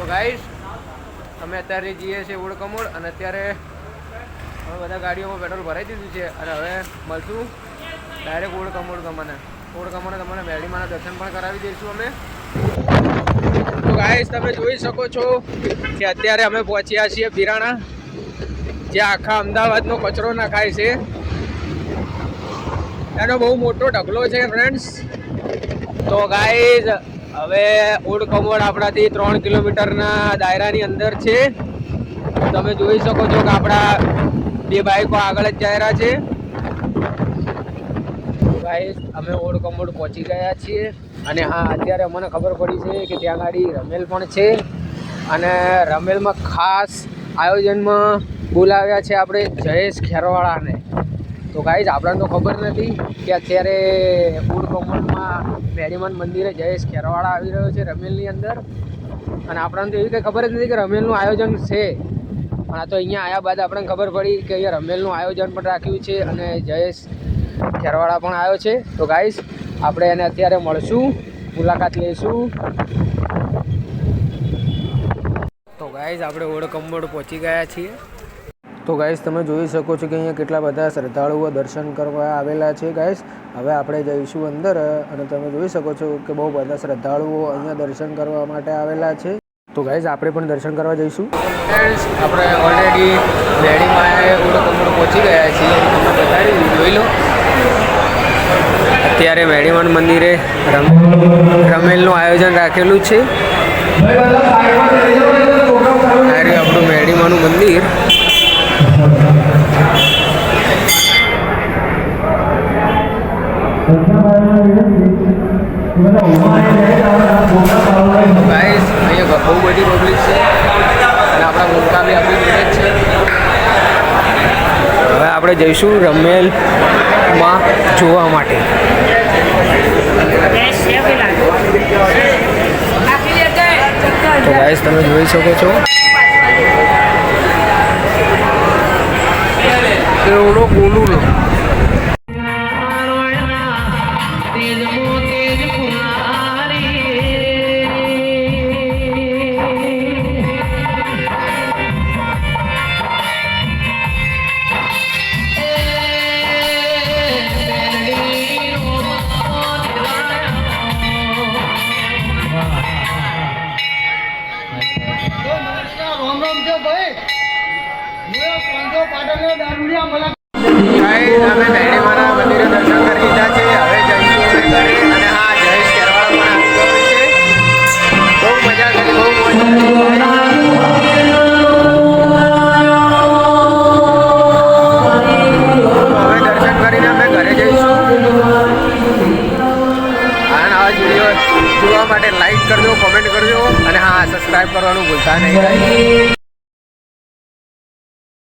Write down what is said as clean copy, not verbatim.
Guys અમે અત્યારે જઈએ છીએ ઓળકમોડ અને અત્યારે અમે બધા ગાડીઓમાં પેટ્રોલ ભરાઈ દીધું છે અને હવે મળશું ડાયરેક્ટ ઓળકમોડ તમને મેડીમાના દર્શન પણ કરાવી દઈશું અમે. તો ગાઈસ તમે જોઈ શકો છો કે અત્યારે અમે પહોંચ્યા છીએ બિરાણા, જ્યાં આખા અમદાવાદનો કચરો નાખાય છે. એનો બહુ મોટો ઢગલો છે ફ્રેન્ડ્સ. તો ગાઈસ હવે ઓળકમોડ આપણાથી 3 કિલોમીટરના દાયરાની અંદર છે. તમે જોઈ શકો છો કે આપણા 2 બાઈકો આગળ જ જઈ રહ્યા છે. ગાઈસ અમે ઓળકમોડ પહોંચી ગયા છીએ અને હા અત્યારે અમને ખબર પડી છે કે ત્યાં ગાડી રમેલ પણ છે અને રમેલમાં ખાસ આયોજનમાં બોલાવ્યા છે આપણે જયેશ ખેરવાળાને. તો ગાઈસ આપણને તો ખબર નથી કે અત્યારે ઓળકમોડમાં મેરીમાન મંદિરે જયેશ ખેરવાળા આવી રહ્યો છે રમેલની અંદર, અને આપણને તો એવી કંઈ ખબર જ નથી કે રમેલનું આયોજન છે. પણ આ તો અહીંયા આવ્યા બાદ આપણને ખબર પડી કે અહીંયા રમેલનું આયોજન પણ રાખ્યું છે અને જયેશ ખેરવાળા પણ આવ્યો છે. તો ગાઈસ આપણે એને અત્યારે મળશું, મુલાકાત લઈશું. તો ગાઈસ આપણે ઓળકમોડ પહોંચી ગયા છીએ. તો ગાઈસ તમે જોઈ શકો છો કે અહીંયા કેટલા બધા શ્રદ્ધાળુઓ દર્શન કરવા આવેલા છે. ગાઈસ હવે આપણે જઈશું અંદર અને તમે જોઈ શકો છો કે બહુ બધા શ્રદ્ધાળુઓ અહીંયા દર્શન કરવા માટે આવેલા છે. તો ગાઈસ આપણે પણ દર્શન કરવા જઈશું. ફ્રેન્ડ્સ આપણે ઓલરેડી મેડીમાં ઓળકમોડ પહોંચી ગયા છીએ. તમને બતાવી જોઈ લો. અત્યારે મેડીમાન મંદિરે રમેલનું આયોજન રાખેલું છે. આપણું મેડીમાનું મંદિર. ગાઈસ અહીંયા બહુ બધી પબ્લિક છે અને આપણા મોટા બી આપણી જોડે જ છે. હવે આપણે જઈશું રમેલમાં જોવા માટે. તો ગાઈસ તમે જોઈ શકો છો એવડો બોલું નો અમે મેડીમાના મંદિરે દર્શન કરી લીધા છે. હવે જઈશું ઘરે. અને હા જયેશ ખેરવાળા પણ આવી ગયો છે. બહુ મજા કરી, બહુ મોજ કરી. હવે દર્શન કરીને અમે ઘરે જઈશું. અને આવા જ વિડીયો જોવા માટે લાઈક કરજો, કોમેન્ટ કરજો અને હા સબસ્ક્રાઈબ કરવાનું ભૂલતા નહીં.